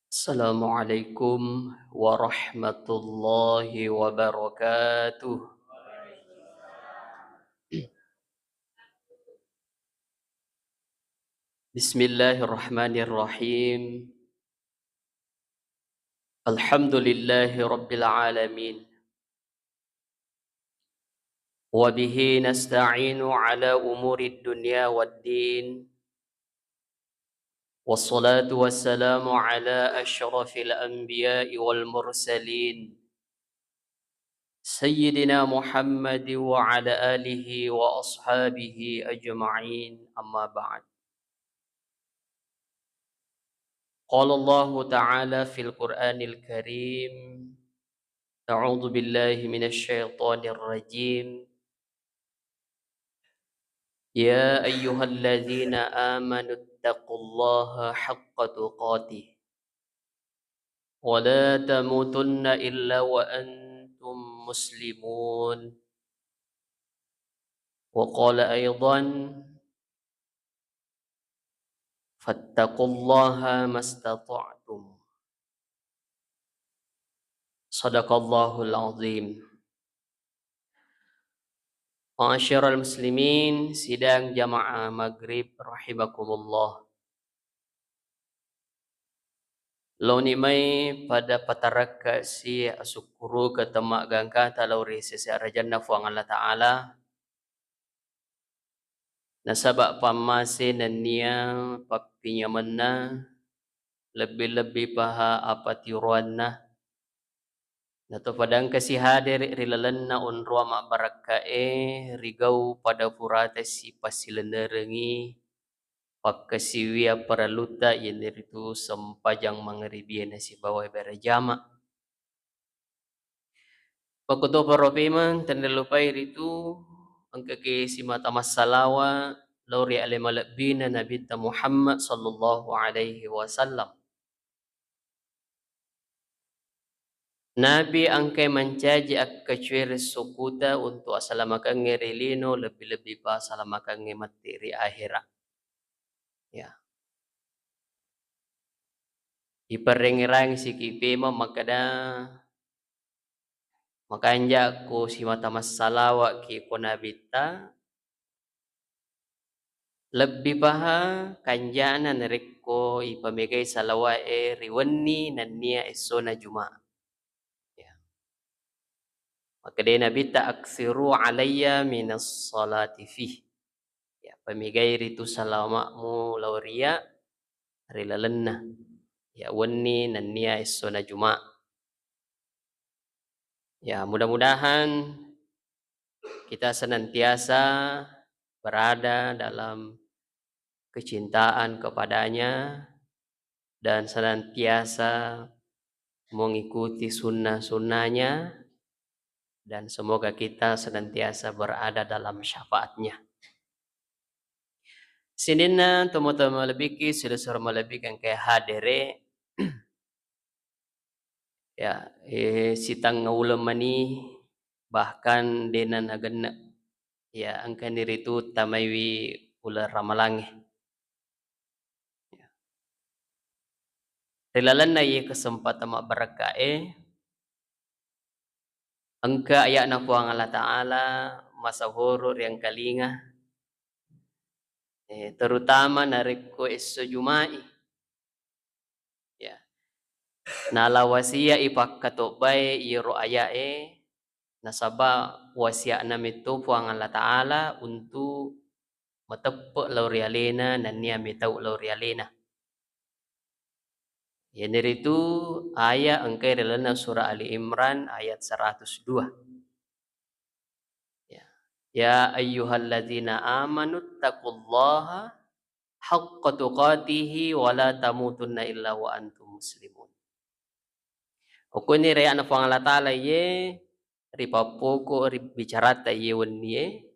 Assalamualaikum warahmatullahi wabarakatuh. Bismillahirrahmanirrahim. Alhamdulillahi rabbil alamin. Wa bihi nasta'inu ala umuri dunya waddin. Wassalatu wassalamu ala asyrafil anbiya'i wal mursalin. Sayyidina Muhammad wa ala alihi wa ashabihi ajma'in. Amma ba'd. قال الله تعالى في القرآن الكريم: أعوذ بالله من الشيطان الرجيم. يا أيها الذين آمنوا اتقوا الله حق تقاته ولا تموتن إلا وأنتم مسلمون. وقال أيضا: فاتقوا الله ما استطعتم. صدق الله العظيم. Ma'asyiral muslimin, sidang jamaah maghrib rahimakumullah. Lau ni mai pada pataraka si asukuru ke temak gangka talau risi si arajanna fuang Allah Ta'ala. Nasabak pamasi dan niya papinya mena lebih-lebih paha apa tiruan na. Nato padang kasi hadir rilalan na unruwa mak barakae rigau pada purata si pasilenerengi pakkasiwia paraluta yeneritu sempajang mangaribia na si bawai berajama. Pakuto paropemang tandalupai ritu angkake si mata masalawa lauri alimalabina Nabi Muhammad sallallahu alaihi wasallam. Nabi angkai mencaji akkacuir sukuta untuk asalamakan ngerilino lebih-lebih pa asalamakan ngemateri akhirat. Ya. Iperengirang si kipema makada makanja ko si mata masalawa ki ko nabita lebih paha kanjana nereko ipamigay salawa riwani nania esona Jumaat. Maka dia Nabi ta'aksiru alayya minas salati fih. Ya, pamigay ritu salamakmu lauria rilalenna. Ya, wani nania esona Jumaat. Ya, mudah-mudahan kita senantiasa berada dalam kecintaan kepadanya dan senantiasa mengikuti sunnah-sunnahnya. Dan semoga kita senantiasa berada dalam syafaatnya. Sinina tomo-tomo lebiki sudah melebihkan kayak hadere ya sitang ulemani bahkan denan agana ya angkan diri itu tamaiwi ular ramalange. Rilalan na ye kesempatan mak berakae angka ayat na puang Allah Ta'ala masa horor yang kalinga terutama nariko iso Jumai ya nala wasia ipakatobai iro ayae nasaba wasia namitu puang Allah Ta'ala untuk matepuk laurialena dan niya mitau laurialena. Ya dari itu ayat angkai dalam surah Ali Imran ayat 102. Ya ayyuhalladzina amanu taqullaha haqqa tuqatihi wa la tamutunna illa wa antum muslimun. Ukuni raya na Allah Ta'ala ye ripapoko bicarata ye wonye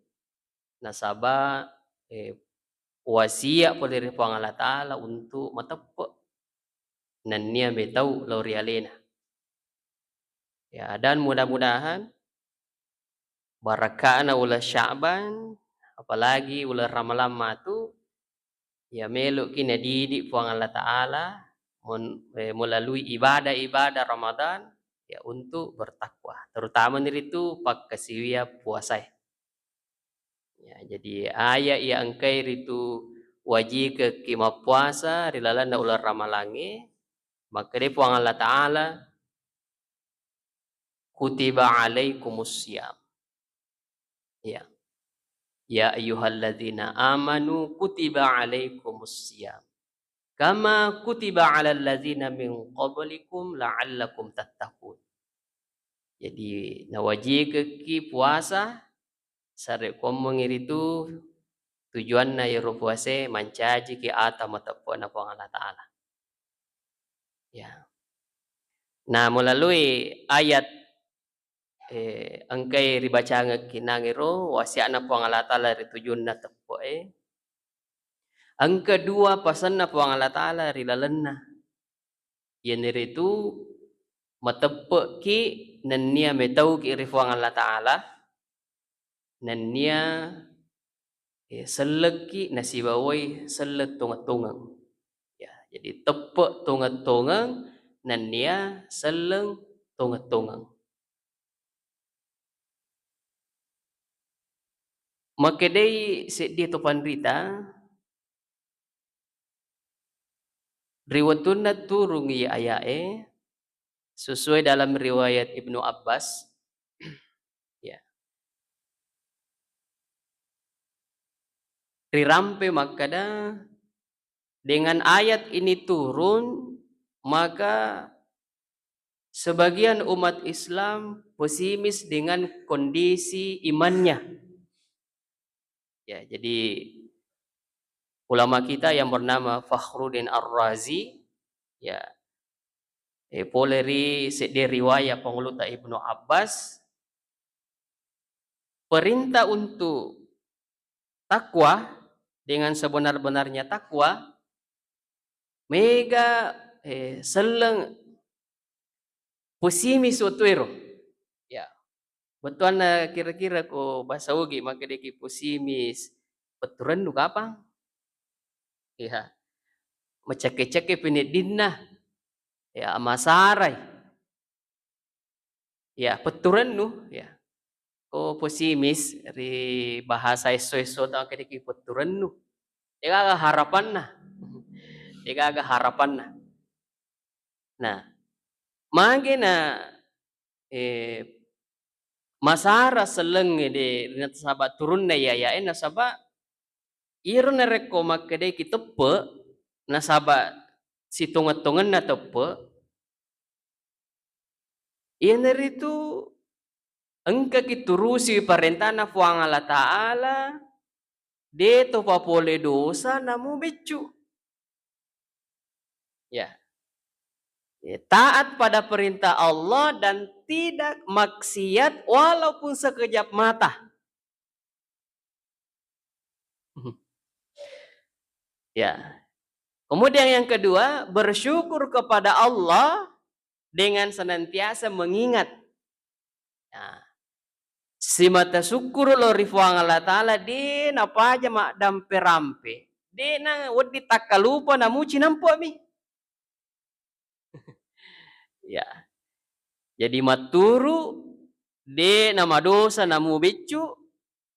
nasaba wasia pada Allah Ta'ala untuk matepuk nan niya betau laurialena. Ya dan mudah-mudahan barakana ulah Sya'ban apalagi ulah Ramalan tu ya meluk kina didik puang Allah Ta'ala melalui ibadah-ibadah Ramadan ya untuk bertakwa. Terutama itu pak kasiwia puasa. Ya, jadi ayat yang engkai itu wajib ke kima puasa rilalana ular ramalangi maka dia puang Allah Ta'ala kutiba alaikumusiyam. Ya. Ya ayyuhalladzina amanu kutiba alaikumusiyam. Kama kutiba alal ladzina min qablikum la'allakum tattaqun. Jadi nawajib ke puasa sare komong itu tujuan na yero puase mancaji ke ata matapo na po Allah Ta'ala. Ya. Nah melalui ayat angkai ribaca kinangiro wasiana po Allah Ta'ala ri tujuan na tapo ang kedua pasan na po Allah Ta'ala ri lalenna. Yan itu matepe ki nania metau ki rifuang Allah Ta'ala nania selek ki nasibawai selek tungat-tungang. Ya, jadi tepe tungat-tungang nania seleng tungat-tungang. Maka day di to panrita riwatun na turung ayae sesuai dalam riwayat Ibnu Abbas ya. Rirampe makada dengan ayat ini turun maka sebagian umat Islam pesimis dengan kondisi imannya. Ya, jadi ulama kita yang bernama Fakhruddin Ar-Razi ya poleri di riwayat pengeluta Ibnu Abbas perintah untuk takwa dengan sebenar-benarnya takwa mega seleng pesimis otuero ya betul na kira-kira ko bahasa ugi maka deki pesimis beturan du kapang ya macake-cake pinidinna ya masarai ya peturan nu ya ko pesimis ri bahasa iso-iso ta kadeki peturan nu ega harapan na ega harapan na nah mage na masara seleng de nasaba turun na yaya nasaba irna reko makade kitepe nasaba si tungat-tungan na tepe iyan itu engka kiturusi parentana fuang Allah Ta'ala de to papole dosa namu becu ya taat pada perintah Allah dan tidak maksiat walaupun sekejap mata. Ya. Kemudian yang kedua, bersyukur kepada Allah dengan senantiasa mengingat. Nah, si mata syukur lo rifuang Allah Ta'ala di napa aja mak dampe-rampe. Di na wadi takalupa na muci nampu mi. Ya. Jadi maturu de nama dosa namu becu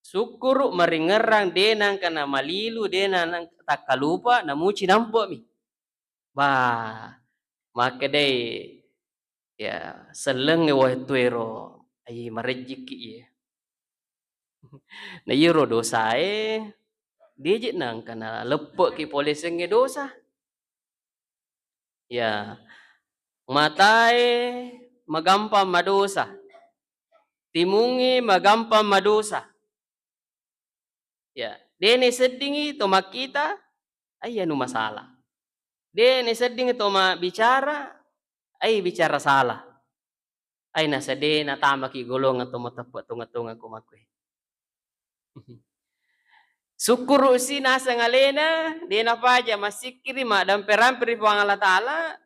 syukur meringerang de nang kana malilu de nang takalupa namu cinampo mi. Bah, maka deh ya seleng wa tuero ai marejiki ya. Na yero dosa dijit nang kana lepo ki polesenge dosa. Ya. Matai magampang madosa. Timungi magampang madosa. Ya, dene sedingi to makita ay anu masalah. Dene sedingi to bicara ay bicara salah. Ay nasa de na tama ki golong atau matapo tunga-tunga kumakwe. Syukur usi nasa ngalena de na paja masikiri ma dampe-rampe ri Allah Ta'ala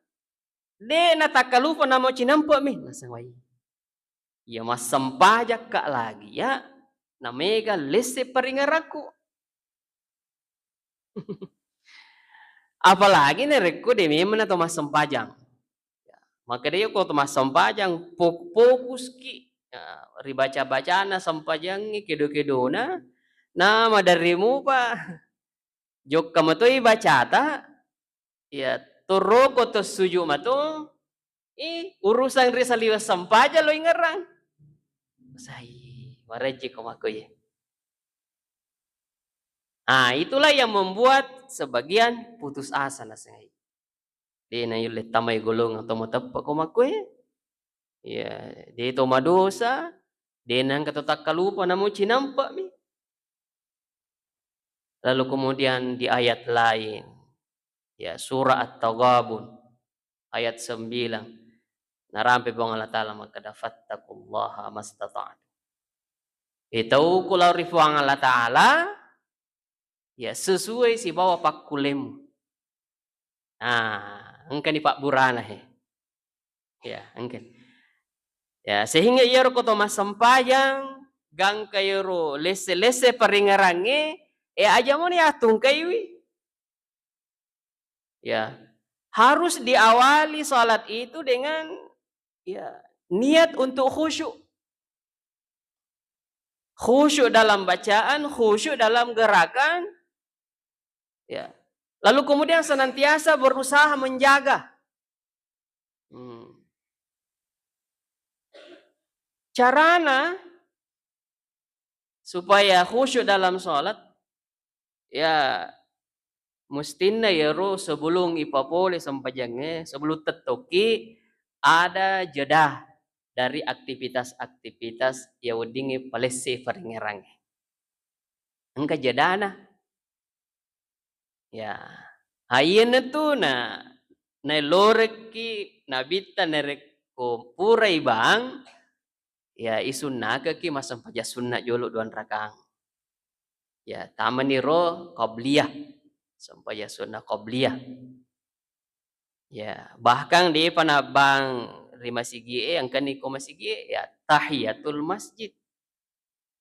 de na takalupa na mo cinampo mi nasa wai. Ya masempajak kak lagi ya na mega lese paringaraku. Apalagi nerekku de memang atau mas sempajang. Ya, maka dia ko mas sempajang fokus ki ribaca bacana sempajangi kedo-kedona na madarimu pa jok kamatoi bacata ya toro ko to suju mato urusan risaliwa sempaja lo ingerang sai wareje ko makoy. Itulah yang membuat sebagian putus asa na sengai. Di na yulet tamay gulong atau matappa ko makoy. Ya, di to madosa, di nang katatak kalupa na mo cinampa mi. Lalu kemudian di ayat lain, ya surah At-Taghabun ayat 9. Narampe bang Allah Ta'ala magkada fattakullaha mastata'tu. Itau kulau rifuang Allah Ta'ala, ya sesuai si bawa pakulemu. Engkan di Pak Burana he. Ya, engkan. Ya, sehingga ia koto mas sempayang gang kayro lese-lese peringarange aja mo ni atung kaywi. Ya, harus diawali salat itu dengan ya niat untuk khusyuk. Khusyuk dalam bacaan, khusyuk dalam gerakan. Ya. Lalu kemudian senantiasa berusaha menjaga. Carana supaya khusyuk dalam sholat, ya mustinna ya ro sebelum ipapole sampajangnya, sebelum tetoki ada jeda dari aktivitas-aktivitas ya wedingi palese faringerang. Engka jedana. Ya. Hayena tu na loreki nabita nerek ko purai bang ya isunnaga ki masam paja sunnah jolo 2 rakang. Ya, tamani ro qabliyah sampai ya sunnah qabliyah. Ya, bahkan di panabang rima sigie yang kani ko masigie ya tahiyatul masjid.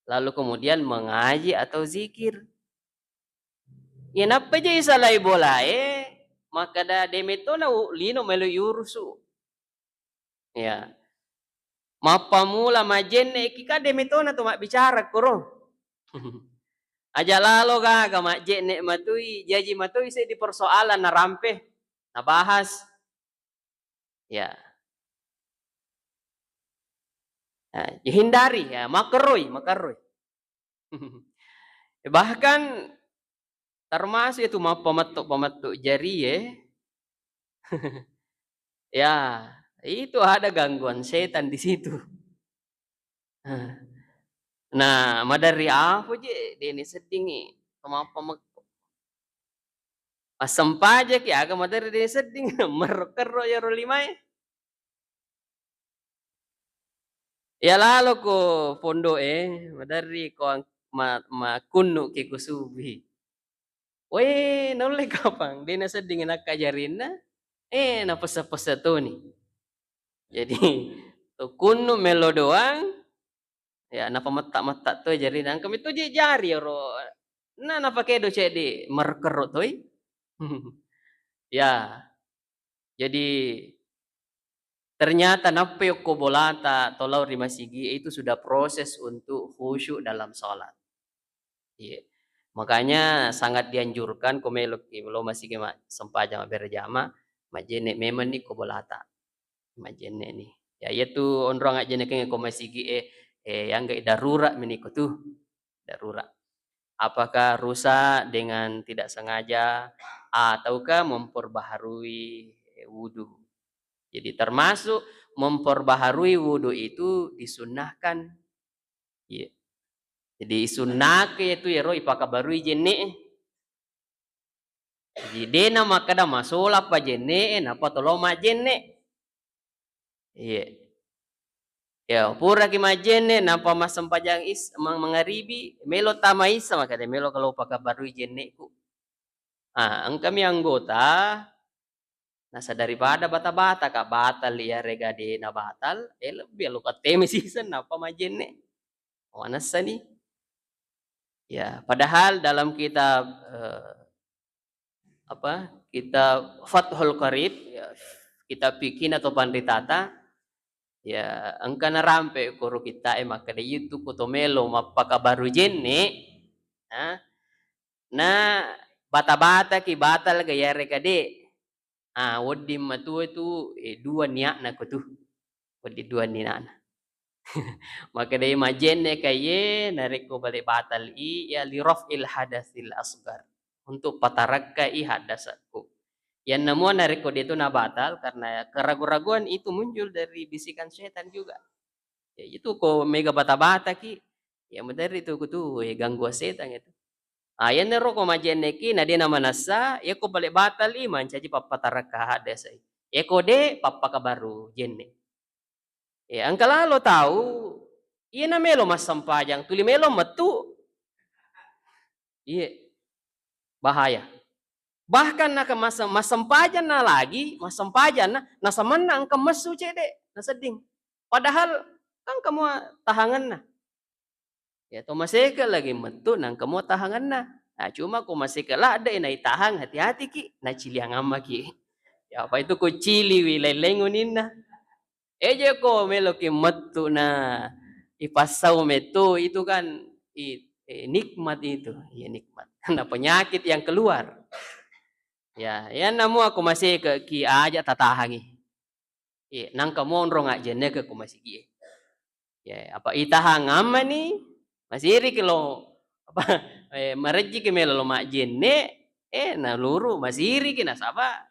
Lalu kemudian mengaji atau zikir. Ya napa je salai bolae maka da demeto na lino melo yurusu. Ya. Mapamula majenne kika demeto na to mak bicara koro. Aja lalo ka majenne matui jaji matui se di persoalan na rampe na bahas. Ya. Hindari ya makaroi. Bahkan termasuk itu pematuk jari ya. Ya, itu ada gangguan setan di situ. Nah, madari apa je deni sedingi pemapamak asam pajak ya aga madari deni seding merkero ya ro limai. Ya lalu ko pondo madari ko kunu ki kusubi. Weh, nolai kapang dena seding nak kajarinna na pesa-pesa tu ni. Jadi tu kunu melo doang ya na pamatak-matak tu jari nang kami tu je jari ro. Na pakai do cedi merkero toy. Ya. Jadi ternyata napeo ko bolata tolau rimasigi itu sudah proses untuk khusyuk dalam sholat. Iya. Makanya sangat dianjurkan komelok lo masih kema sempajang berjama majene memang ni ko bolata. Majene ni. Ya yaitu onrong aja nek ko masigi yang gak darurat meniko tuh. Darurat. Apakah rusak dengan tidak sengaja ataukah memperbaharui wudu. Jadi termasuk memperbaharui wudu itu disunnahkan. Ya. Jadi sunnah ke itu ya roh ipakabarui jene. Jadi dena makada masola pa jene napa toloma jene. Iya. Ya pura ki majene napa masempajang mengaribi melo tama isa makada melo kalau pakabarui jene ku. Kami anggota nasa daripada bata-bata ka batal ya regade na batal lebih lo kateme season napa majene. Wanasa ni. Ya, padahal dalam kitab kita Fathul Qarib, ya, kita bikin atau panditata, ya angka na rampe kuro kita maka de itu kutomelo mapaka baru jenne, ha, na bata-bata ki batal gayare kade. Wodi matua itu dua niat na kutu. Wodi dua niat. Maka de majenne kaye nareko balik batal ya li raf'il hadatsil asghar. Untuk patarakkai hadasatku. Yang namuan nareko dia itu na batal karena keraguan-raguan itu muncul dari bisikan setan juga. Ya itu ko mega bata-bata ki. Ya dari itu kutu ganggu setan itu. Yan nero ko majenne ki na dia na manasa ya ko balik batal mancaji papataraka hadasai. Ya ko de papaka baru jenne. Ya ang kalalo tahu iya na melo mas sampajang tuli melo metu. Iya bahaya. Bahkan na masampajan na lagi, masampajan na nasaman na ang kamasu cede, naseding. Padahal kan kamu tahangan na. Ya to maseka lagi metu nang kamu tahangan na. Cuma ko maseka la ada na itahang hati-hati ki, na ciliang amma ki. Ya apa itu ko cili wi lelengunin na. Eje ko melo ki metu na ipasau metu itu kan nikmat itu, ya nikmat. Karena penyakit yang keluar. Ya, yan namu aku masih ke ki aja tatahangi. Nang kamu onrong aja ne ke aku masih ki. Ya, apa itahang amma ni masih iri kilo apa mareji ke melo mak jenne na luru masih iri kina sapa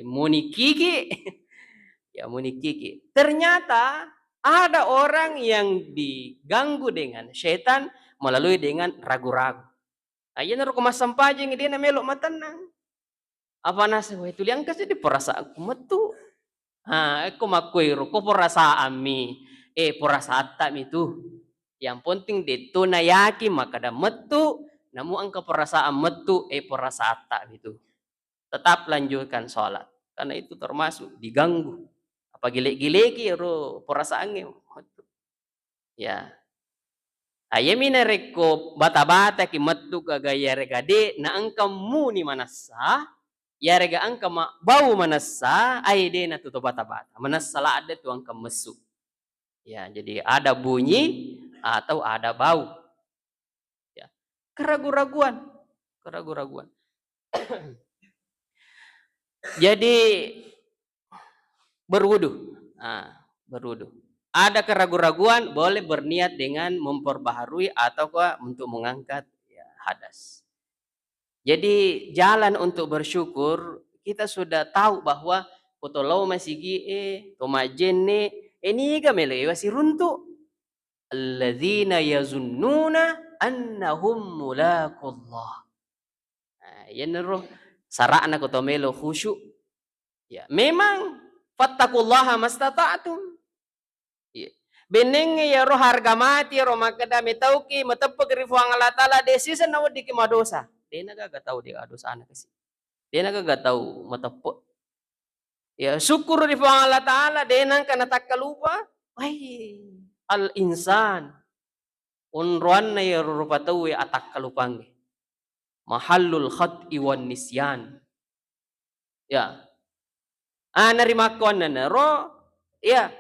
muni kiki. Ya muni kiki. Ternyata ada orang yang diganggu dengan setan melalui dengan ragu-ragu. Ayan ro kumasampajeng dia na melo matanang. Apa nasa itu liang kasi di perasaan ko metu. Ako makuiro ko perasaan mi. Perasaan mi itu. Yang penting dito na yaki makada metu. Namu ang keperasaan metu perasaan itu. Tetap lanjutkan sholat. Karena itu termasuk diganggu. Apa gile-gileki ro perasaannya. Ya. Ayemina reko bata-bata ki metu kagaya regade na angka muni manasa. Ya rega angka bau manasa aide na tutup bata-bata. Manasala ada tuh angka mesuk. Ya, jadi ada bunyi atau ada bau. Ya. Keraguan-raguan. Jadi berwudu. Berwudu. Ada keraguan-raguan boleh berniat dengan memperbaharui atau untuk mengangkat hadas. Jadi jalan untuk bersyukur kita sudah tahu bahwa potolo masigi tomajenne ini gamele wasi runtu alladzina yazunnuna annahum mulaqullah. Yan roh sarana ko tomelo khusyuk. Ya, memang fattaqullaha mastata'tum. Ya. Beneng ya roh harga mati roh makada metauki matapag rifuang Allah taala desisa na wadi ki madosa. Dia nagagak tahu dia dosa anak kasi. Dia nagagak tahu matapok. Ya syukur di Allah Ta'ala. Dia nang kana takkalupa. Ay, al-insan. Unruan na ya rupatawi atak kalupang. Mahallul khat'i wan nisyan. Ya. Narimakon na naro. Ya.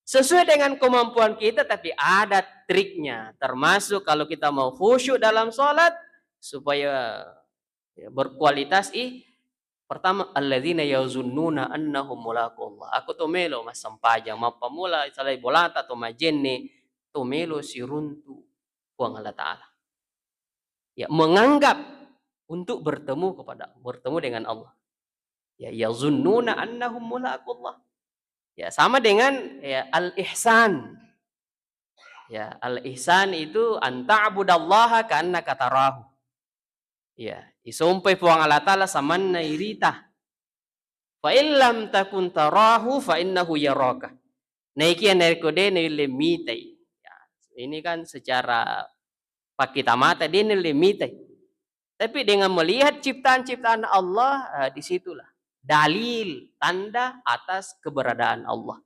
Sesuai dengan kemampuan kita tapi ada triknya. Termasuk kalau kita mau khusyuk dalam sholat. Supaya berkualitas pertama alladzina yazunnuna annahum mulaqullah. Aku tomelo masampajang mapamula salai bolata to majenne tomelo siruntu puang Allah Ta'ala. Ya, menganggap untuk bertemu dengan Allah. Ya, yazunnuna annahum mulaqullah. Ya, sama dengan al-ihsan. Ya, al-ihsan itu anta'budallaha ka'annaka tarahu. Ya, isumpay puang Allah Ta'ala saman na irita. Fa illam takun tarahu fa innahu yaraka. Naikian nerkode nilemitai. Ya, ini kan secara pakita mata dia nilemitai. Tapi dengan melihat ciptaan-ciptaan Allah, disitulah dalil tanda atas keberadaan Allah.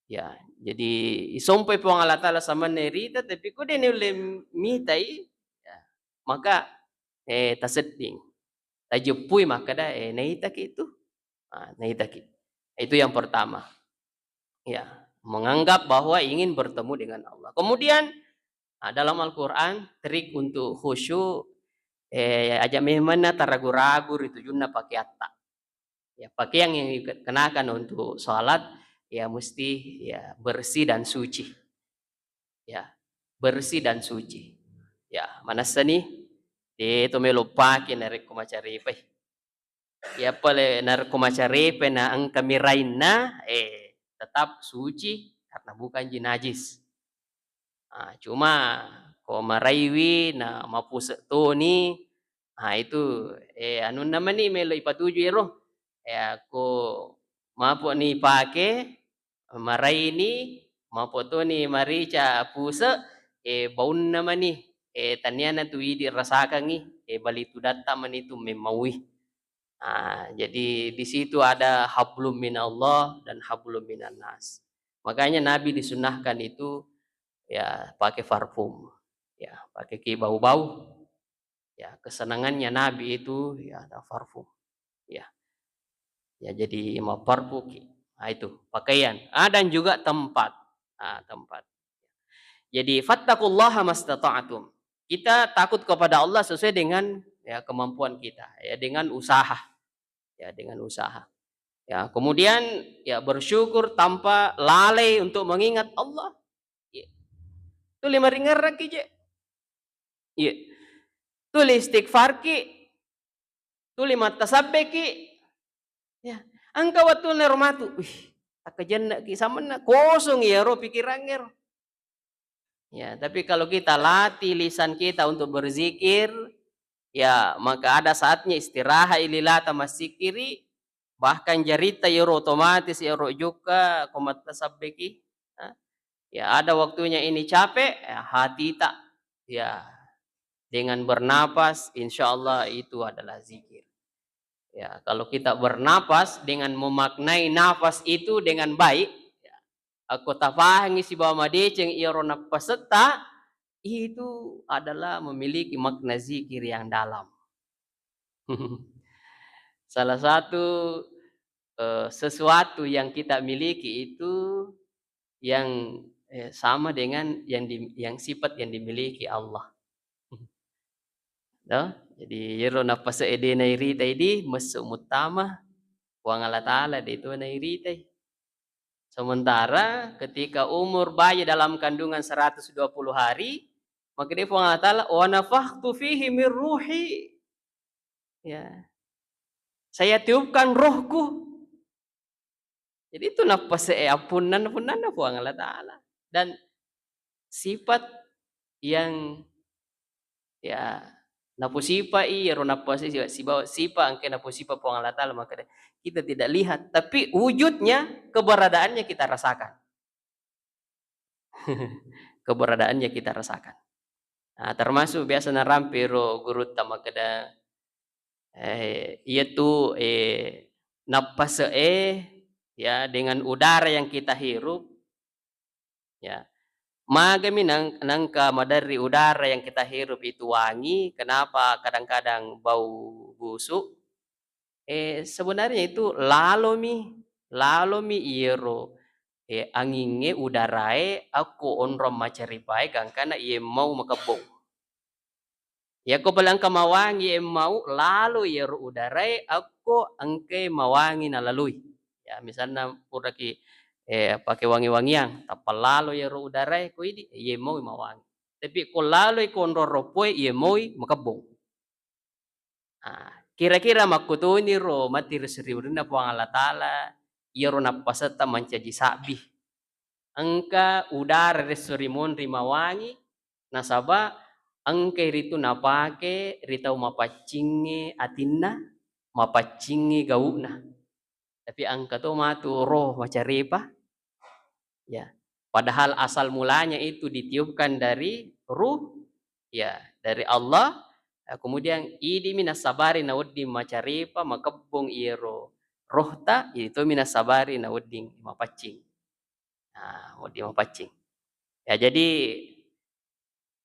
Ya, jadi isumpay puang Allah Ta'ala saman na irita tapi ko din nilemitai. Ya, maka taseding. tajepui maka da naitaki itu. Naitaki. Itu yang pertama. Ya, menganggap bahwa ingin bertemu dengan Allah. Kemudian dalam Al-Qur'an trik untuk khusyuk aja memang ragu-ragu itu junna pakai atta. Ya, pakaian yang dikenakan untuk sholat ya mesti ya bersih dan suci. Ya, bersih dan suci. Ya, mana nih? Itu melupakan dari kumacaripe. Ya pale nar kumacaripe na ang kamirain na tetap suci karena bukan jinajis. Cuma ko maraiwi na mapuse ni, itu anu naman ni melo ipatuju iro. Ko mapo ni pake marai ni mapo to ni marica puse baun naman ni tanyana tu idi rasakan ni balitu data man itu memawi. Jadi di situ ada hablum minallah dan hablum minan nas. Makanya Nabi disunahkan itu ya pakai parfum, ya pakai bau-bau. Ya kesenangannya Nabi itu ya ada parfum, ya. Ya jadi mau parfum, itu pakaian. Dan juga tempat, tempat. Jadi fattaqullaha mastata'tum. Kita takut kepada Allah sesuai dengan ya kemampuan kita, ya dengan usaha, ya dengan usaha. Ya kemudian ya bersyukur tanpa lalai untuk mengingat Allah. Ya. Itu 5 ringar lagi je. Iya. Tuli istighfar ki, tuli matasabbe ki. Ya. Angka waktu nermatu. Akajanna ki samana kosong ya ro pikirannya ro. Ya, tapi kalau kita latih lisan kita untuk berzikir, ya maka ada saatnya istirahat ililata masikiri, bahkan jarita ya ro otomatis ya ro juga komatasabbe ki. Ya ada waktunya ini capek, ya, hati tak ya dengan bernapas, insya Allah itu adalah zikir. Ya, kalau kita bernapas dengan memaknai nafas itu dengan baik, ya, aku tafahangi si bawa madeceng iaro napaseta, itu adalah memiliki makna zikir yang dalam. Salah satu sesuatu yang kita miliki itu yang sama dengan yang sifat yang dimiliki Allah. No? Jadi yero napasa ede na irita idi masuk mutama wang Allah Ta'ala itu na irita. Sementara ketika umur bayi dalam kandungan 120 hari, maka dia Allah Ta'ala wa nafakhtu fihi min ruhi. Ya. Saya tiupkan rohku. Jadi itu nafas apunan Allah Ta'ala. Dan sifat yang ya napusipa ro napasi sipa angke napusipa Allah Ta'ala maka kita tidak lihat tapi wujudnya keberadaannya kita rasakan. Keberadaannya kita rasakan. Termasuk biasa narampiro guru tamakada yaitu napas ya dengan udara yang kita hirup ya. Magami nangka madari udara yang kita hirup itu wangi, kenapa kadang-kadang bau busuk? Sebenarnya itu lalomi iro anginge udarae aku onrom macaripai gangkana ie mau makabong. Ya ko balang kamawangi mau lalu iro udarae aku angke mawangi na lalui. Ya misalnya puraki pakai wangi-wangian tapal lalo ya ro udarai ko idi ye mau mawangi tapi ko lalo ko roropoi ye mau makabong. Kira-kira makutuni ro matir seriurina po Allah Ta'ala ya ro napasata mancaji sabi angka udara resorimon rimawangi nasaba angke ritu napake ritau mapacingi atinna mapacingi gauna tapi angka to matu roh macaripa. Ya, padahal asal mulanya itu ditiupkan dari ruh, ya dari Allah. Kemudian idi minas sabari nauddi macaripa makebung iro rohta itu minas sabari nauddi mapacing. Udi mapacing. Ya jadi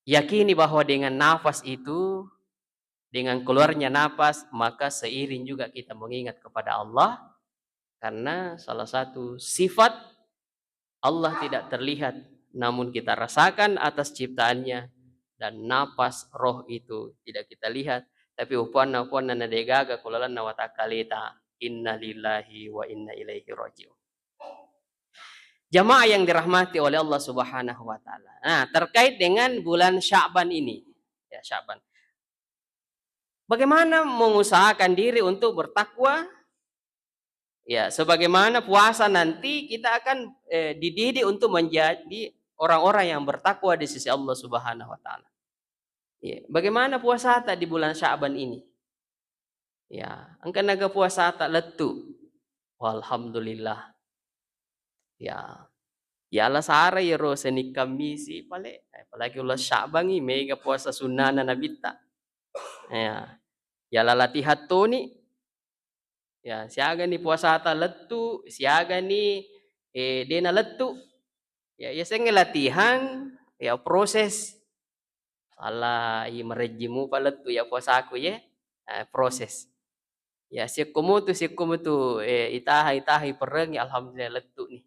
yakini bahwa dengan nafas itu Dengan keluarnya napas, maka seiring juga kita mengingat kepada Allah, karena salah satu sifat Allah tidak terlihat, namun kita rasakan atas ciptaannya, dan napas roh itu tidak kita lihat, tapi upuan-upuan na nadegaga kulalan na watakalita. Inna lillahi wa inna ilaihi raji'un. Jamaah yang dirahmati oleh Allah Subhanahu wa taala. Nah, terkait dengan bulan Sya'ban ini, ya Sya'ban. Bagaimana mengusahakan diri untuk bertakwa? Ya, sebagaimana puasa nanti kita akan dididik untuk menjadi orang-orang yang bertakwa di sisi Allah Subhanahu wa taala. Ya, bagaimana puasa tak di bulan Sya'ban ini? Ya, angka naga puasa tak letu. Walhamdulillah. Ya, ya Allah sara ya ro seni kamisi pale. Apalagi ulah Sya'ban ini mega puasa sunnah na nabita. Ya, ya latihan tu ni. Ya, siaga ni puasa ta letu, siaga ni dena letu. Ya, ya saya latihan, ya proses. Ala i merejimu paletu ya puasa aku ya. Proses. Ya, si kumutu itaha pereng ya alhamdulillah letu nih.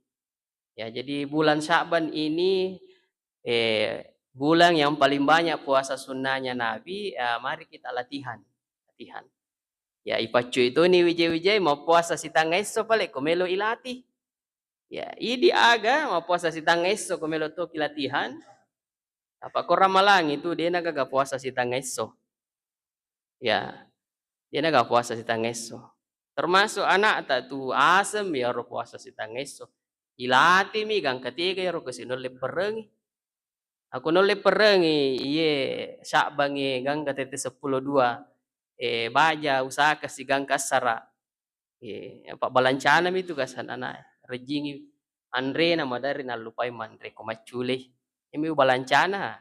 Ya, jadi bulan Sya'ban ini bulan yang paling banyak puasa sunnahnya Nabi, mari kita latihan. Latihan. Ya, ipacu itu nih wijay-wijay mau puasa si tangeso pale komelo ilati. Ya, idi aga mau puasa si tangeso komelo to kilatihan. Apa ko ramalang itu dia nagaga puasa si tangeso. Ya, dia naga puasa si tangeso. Termasuk anak tak tu asem ya ro puasa si tangeso. Ilati mi gang ketiga ya ro kesinole perengi. Aku nole perengi iye Sya'ban gang katete 10.2. Baja usaha kasih gang kasara. Pak balancana itu kasan anak rejingi Andre nama dari nalupai mandre komacule. Ini balancana.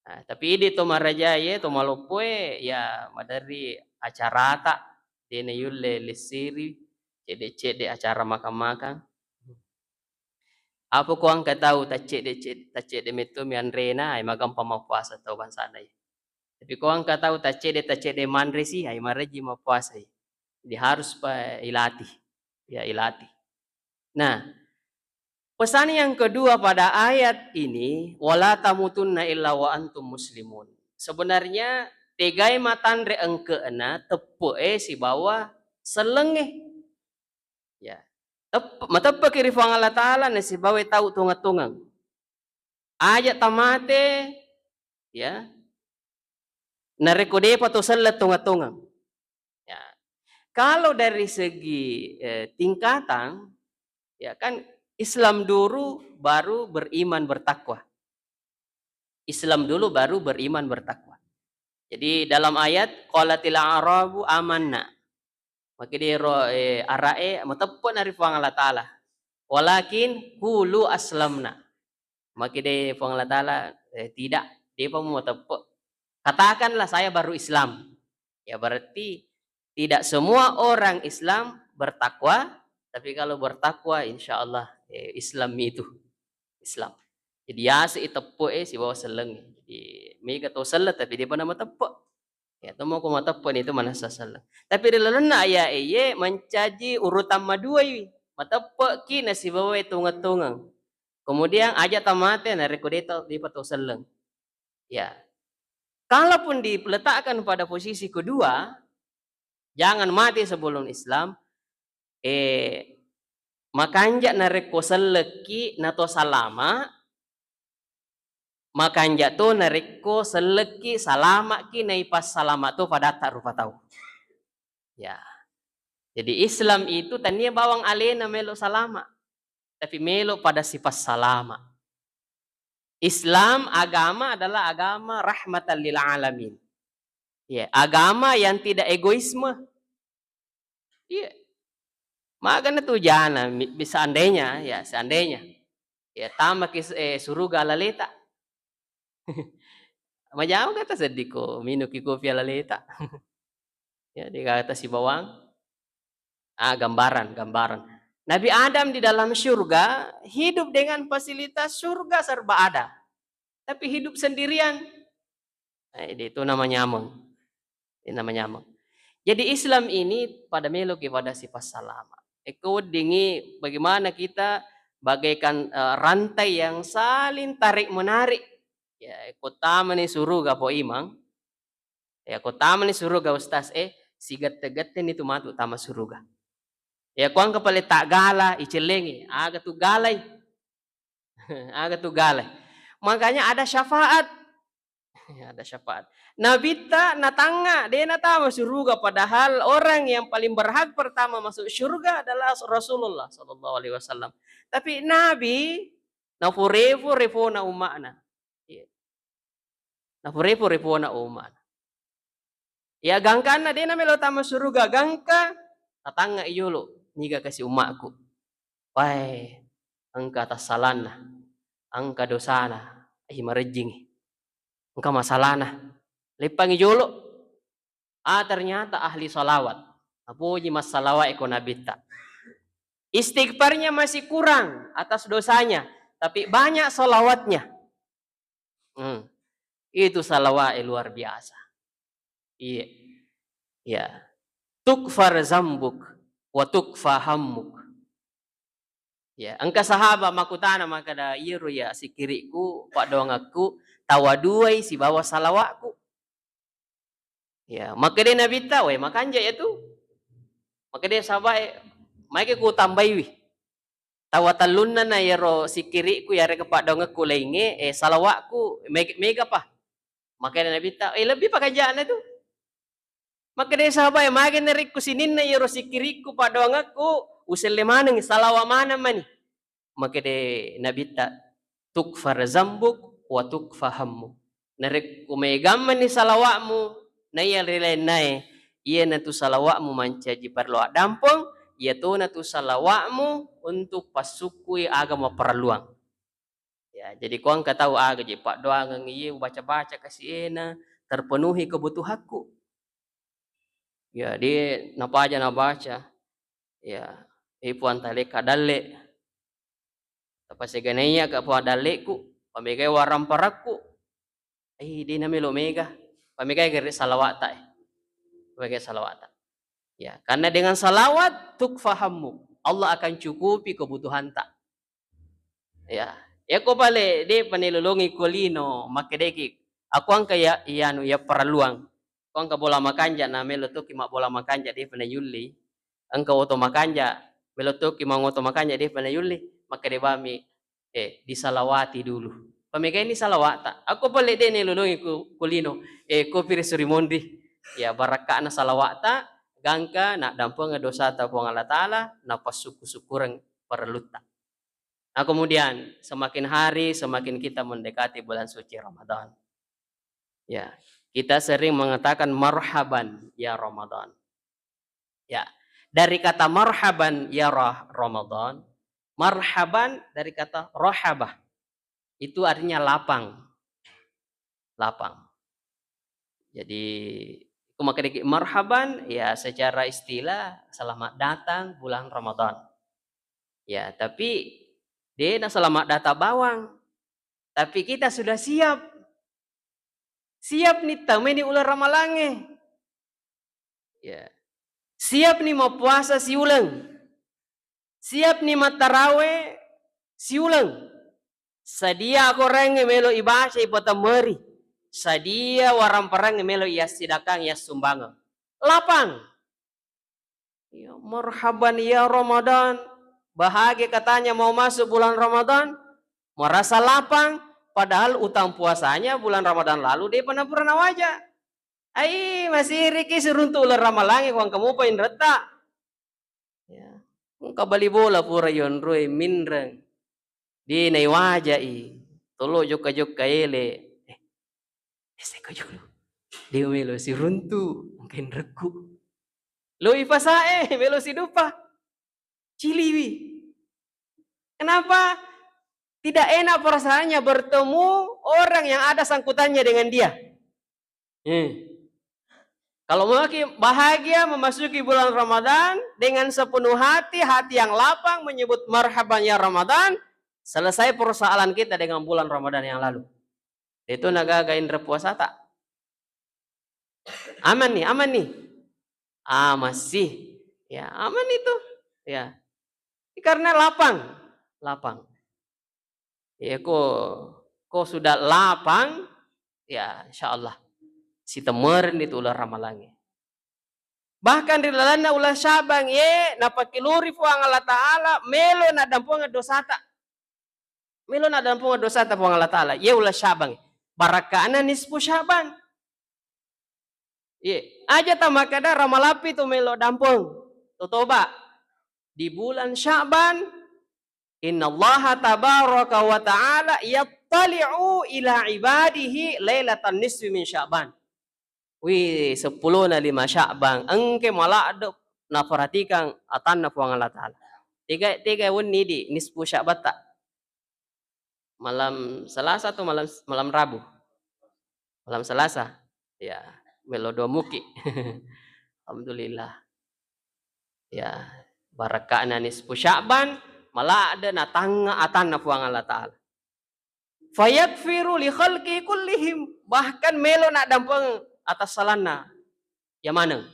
Tapi ini to marajaye to malopoe ya madari acara tak dene yulle lesiri cede-cede acara makan-makan. Apa ko ang tahu tak cede metu mi Andrena ay magam pamapuasa to bansana. Tapi ko ang tahu tak cede mandre sih ay maraji mapuasa. Jadi harus ilatih. Ya, ilatih. Nah, pesan yang kedua pada ayat ini, wala tamutunna illa wa antum muslimun. Sebenarnya tegai matandre engkeuna tepe si bawah selenge. Ya. Matepe kiri fang Allah Ta'ala na si bawah tahu tunga-tungang. Ayat tamate ya. Narekode pa to salat tunga-tungang. Ya. Kalau dari segi tingkatan, ya kan Islam dulu baru beriman bertakwa. Islam dulu baru beriman bertakwa. Jadi dalam ayat qalatil a'rabu amanna. Maka dia arae matepon ari fang Allah Taala. Walakin qulu aslamna. Maka dia fang Allah Taala tidak dia pun matepon. Katakanlah saya baru Islam. Ya berarti tidak semua orang Islam bertakwa, tapi kalau bertakwa insyaallah Islam itu Islam. Jadi ya si itepo si bawa seleng. Jadi mega to salat tapi dia pernah matepo. Ya tomo ko matepo itu mana sasalah. Tapi dilalana ya mencaji urutan maduai. Matepo ki na si bawa tunga-tungang. Kemudian aja tamate na rekodeta di pato seleng. Ya. Kalaupun diletakkan pada posisi kedua, jangan mati sebelum Islam. Makanja na reko seleki na to salama, makanja to na reko seleki salama ki na ipas salama to pada tak rupa tahu. Ya. Jadi Islam itu tania bawang alena melo salama, tapi melo pada sifat salama. Islam agama adalah agama rahmatan lil alamin. Ya, agama yang tidak egoisme. Iya. Maka na tuh jana seandainya ya seandainya ya tama ke suruga laleta. Majao kata sedih ko minu ki kopi laleta. Ya dikata si bawang. Gambaran. Nabi Adam di dalam surga hidup dengan fasilitas surga serba ada. Tapi hidup sendirian. Itu namanya ameng. namanya. Jadi Islam ini pada melo kepada sifat salama. Eko dingi bagaimana kita bagaikan rantai yang saling tarik menarik. Ya, eko tamani suruga po imang. Ya, eko tamani suruga ustaz sigat tegaten itu matu tama suruga. Ya, kuang kapale tak gala icelengi, aga tu galai. Aga tu galai. Makanya ada syafaat. Ya, ada syafaat. Nabi tak natanga, dia natama surga. Padahal orang yang paling berhak pertama masuk surga adalah Rasulullah Sallallahu Alaihi Wasallam. Tapi Nabi nafurefu na umakna. Nafurefu na umakna. Ya gangkana dia namelo tama surga gangka tatanga iyolo niga kasih umakku. Wai, angka tasalana, angka dosana, marejing. Engkau masalahna. Lepang ijolo. Ternyata ahli salawat. Apuji mas salawat eko nabita. Istighfarnya masih kurang atas dosanya. Tapi banyak salawatnya. Itu salawat luar biasa. Iya. Ya. Tukfar zambuk. Wa tukfa hammuk. Ya. Angka sahaba makutana makada iru ya sikiriku. Pak doang aku. Tawaduai si bawa salawatku. Ya, maka dia Nabi tahu makanja ya tu. Maka dia sabai, maka ku tambahi. Tawatalunna na yaro sikiriku yare kepak dongaku lainge salawatku mega pa. Maka dia Nabi tahu, lebih pakajaan itu. Maka dia sabai, maka neriku sinin na yaro sikiriku pak dongaku usil mana salawat mana mani. Maka dia Nabi tahu, tukfar zambuk wa tukfahammu. Nerik kumegaman ni salawatmu. Naya rilai nai, ia natu salawatmu mancaji perlu dampong, ia tu natu salawatmu untuk pasukui agama perluang. Ya, jadi kau angkat tahu aga je pak doang ngiye baca-baca kasih terpenuhi kebutuhanku. Ya, dia napa aja nabaca. Ya, ipuan tale kadale. Apa seganaya ka puan daleku, pamegai waram paraku. Dia namelo mega. Pamikai geri salawat tak? Pakai salawat tak? Ya, karena dengan salawat tukfahammu. Allah akan cukupi kebutuhan tak. Ya, kau balik dia panilulungi kulino makedeki. Aku angka ya perluang. Kau angka bola makanja na melotoki mak bola makanja dia panayuli. Angka oto makanja melotoki mak oto makanja dia panayuli. Maka dia bami disalawati dulu. Pamikai ini salawat tak? Aku balik dia nilulungi kulino. Ko piri surimondi. Ya baraka na salawat tak? Gangka nak dampung dosa ta puang Allah Ta'ala. Napa syukur-syukuran perlu tak? Nah kemudian semakin hari semakin kita mendekati bulan suci Ramadan. Ya, kita sering mengatakan marhaban ya Ramadan. Ya, dari kata marhaban ya Ramadan. Marhaban dari kata rohabah. Itu artinya lapang. Lapang. Jadi maka marhaban ya secara istilah selamat datang bulan Ramadan. Ya, tapi dia nak selamat datang bawang. Tapi kita sudah siap. Siap nih tameni ular ramalange. Ya. Siap nih mau puasa si ulang. Siap nih mau tarawih si ulang. Sadia aku renge melo ibaca ipotameri. Sadia waram perang melo ia sidakang ia sumbangan. Lapang. Ya, marhaban ya Ramadan. Bahagia katanya mau masuk bulan Ramadan. Merasa lapang. Padahal utang puasanya bulan Ramadan lalu dia pernah wajah. Masih riki seruntuk ular ramalangi kung kamu pain reta. Ya. Kung kabali bola pura yon roy minreng. Di nai wajah tolo joka ele. Seko jolo. Dia melo si runtu mungkin reku. Lo ipasae melo si dupa. Ciliwi. Kenapa? Tidak enak perasaannya bertemu orang yang ada sangkutannya dengan dia. Kalau bahagia memasuki bulan Ramadan dengan sepenuh hati yang lapang menyebut marhaban ya Ramadan, selesai persoalan kita dengan bulan Ramadan yang lalu. Itu nagagain repuasa tak? Aman nih. Masih. Ya, aman itu. Ya. Karena lapang. Ya, kok sudah lapang, ya insyaallah si temerin itu ulah ramalange. Bahkan di lalana ulah syabang na pakiluri fuang Allah Ta'ala melo na dampunga dosata. Melo na dampunga dosata fuang Allah Ta'ala. Ye ulah syabang. Barakana nisfu Syaban. Ye, aja tamakada ramalapi tu melo dampung. Totoba. Di bulan Syaban, innallaha tabaraka wa ta'ala yattali'u ila ibadihi lailatan nisfi min Syaban. Wih, 10 na 5 Sya'ban. Engke malado na perhatikan atanna puang Allah Ta'ala. Tiga wuni di nisfu Sya'ban tak? Malam Selasa atau malam Rabu? Malam Selasa. Ya, melodo muki. Alhamdulillah. Ya, barakana nisfu Sya'ban malado na tanga atanna puang Allah Ta'ala. Fayakfiru li khalqi kullihim. Bahkan melo na dampang atas salana. Ya mana?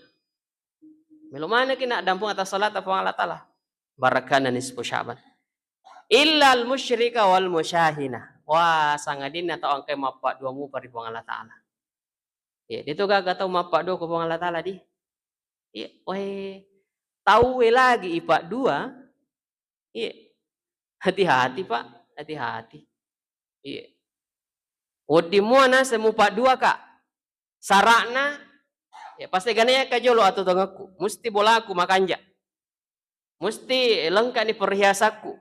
Melo mana kina dampung atas salat apa Allah Ta'ala? Barakana nisfu Syaban. Illal musyrika wal musyahina. Wah, sangadin atau angkai mapak dua mu pari Allah Ta'ala. Ya, itu gak tahu mapak dua ko Allah Ta'ala di. Ya, tahu lagi ipak dua. Ya, hati-hati Pak, hati-hati. Iya. Odi muana semupak dua Kak. Sarakna ya pasti ganaya kajolo atau tengahku. Mesti bolaku makanja. Mesti lengkap ni perhiasaku.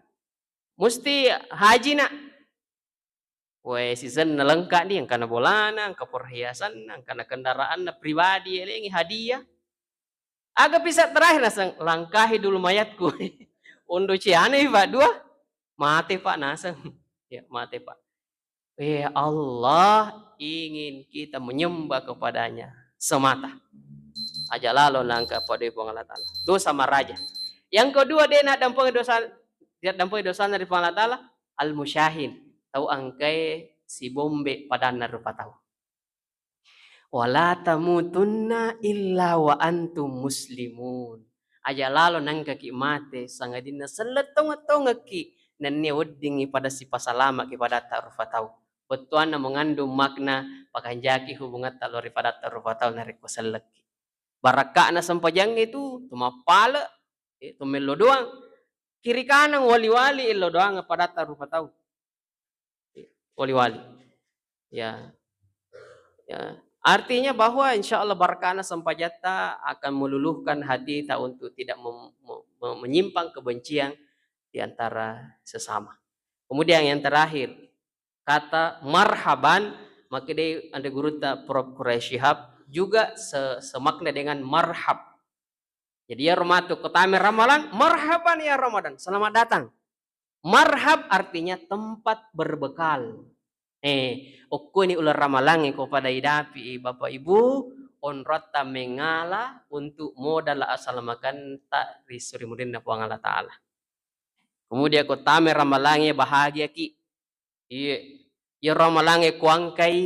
Mesti haji nak. Season na lengkap ni, ang kana bolana, ang perhiasan, ang kana kendaraan na pribadi, ini hadiah. Agak bisa terakhir nasang langkahi dulu mayatku. Undo ciane Pak dua, mati Pak nasang. Ya mati Pak. Allah ingin kita menyembah kepadanya semata. Aja lalu langkah pada Allah Ta'ala. Dosa sama raja. Yang kedua dia nak dampung dosa, dia dampung dosa dari Allah Ta'ala. Al-musyahin. Tahu angkai si bombe pada rupa tahu. Wala tamutunna illa wa antum muslimun. Aja lalu nangka ki mate sangadina seletong-tong ki nanne weddingi pada si pasalama ki pada rupa tahu. Betuan mengandung makna pakanjaki hubungan talori pada rupa tahu narik seleki. Barakak na sampajang itu tumapala itu melo doang. Kiri kanan wali-wali ilo doang pada rupa tahu. Wali-wali. Ya. Artinya bahwa insya Allah barakana sampajata akan meluluhkan hati tak untuk tidak menyimpang kebencian di antara sesama. Kemudian yang terakhir, kata marhaban, maka dia ada guru tak Prof. Quraisyihab juga semakna dengan marhab. Jadi ya Ramadan ketame ramalan, marhaban ya Ramadan, selamat datang. Marhab artinya tempat berbekal. Oku ni ular ramalangi kepada idapi Bapak Ibu on rata mengala untuk modal asal makan tak risuri mudin na puang Allah Ta'ala. Kemudian ko tame ramalangi bahagia ki. Iya. Ya ramalangi kuangkai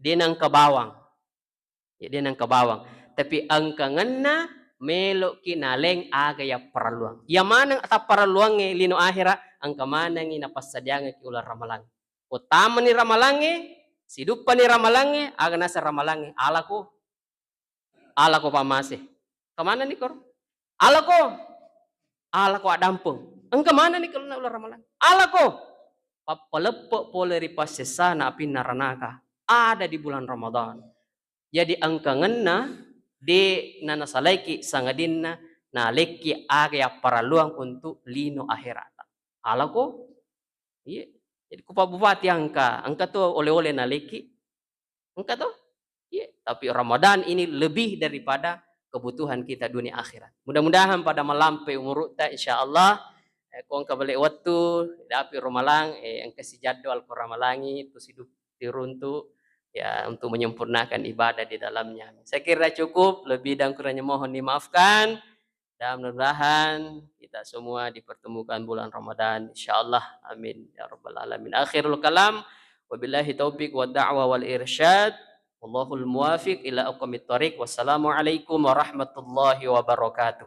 dinang kebawang. Ya dinang kebawang. Tapi angka ngena melok kinaleng aga ya paraluang. Ya mana atap paraluange lino akhira angka mana ngi napasadiange ki ular ramalangi. Utama ni ramalange, sidupa ni ramalange, aga nasa ramalange. Alako pamase. Kemana nih kor? Alako adampung. Engka mana nih kalau na ular ramalange? Alako papalepok poleri pasesana api naranaka. Ada di bulan Ramadan. Jadi angka ngena de nanasalaiki sangadinna na leki aga ya paraluang untuk lino akhirat. Alako? Iya. Jadi kupa bupati angka tuh oleh-oleh na leki. Angka tuh? Iya. Tapi Ramadan ini lebih daripada kebutuhan kita dunia akhirat. Mudah-mudahan pada melampai umur ta insyaallah kung kabalik waktu dapi romalang ang kasih jadwal ko ramalangi itu hidup diruntu ya untuk menyempurnakan ibadah di dalamnya. Saya kira cukup, lebih dan kurangnya mohon dimaafkan. Dan mudah-mudahan kita semua dipertemukan bulan Ramadan insyaallah. Amin ya rabbal alamin. Akhirul kalam wabillahi taufik wa da'wa wal irsyad. Wallahul muwafiq ila aqwamit thoriq. Wassalamualaikum warahmatullahi wabarakatuh.